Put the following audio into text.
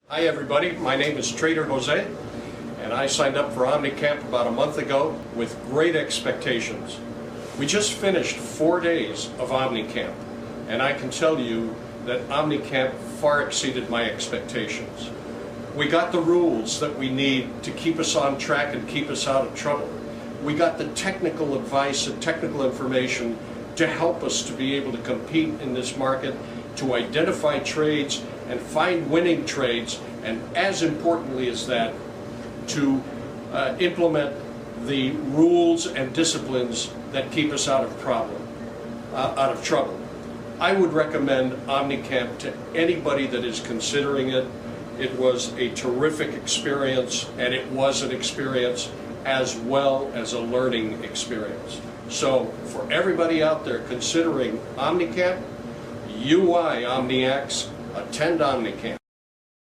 Hi everybody, my name is Trader Jose, and I signed up for OMNICAMP about a month ago with great expectations. We just finished 4 days of OMNICAMP, and I can tell you that OMNICAMP far exceeded my expectations. We got the rules that we need to keep us on track and keep us out of trouble. We got the technical advice and technical information to help us to be able to compete in this market, to identify trades and find winning trades, and as importantly as that, to implement the rules and disciplines that keep us out of trouble. I would recommend OMNICAMP to anybody that is considering it. It was a terrific experience, and it was an experience as well as a learning experience. So for everybody out there considering OMNICAMP, UI OMNIACs, attend OMNICAMP.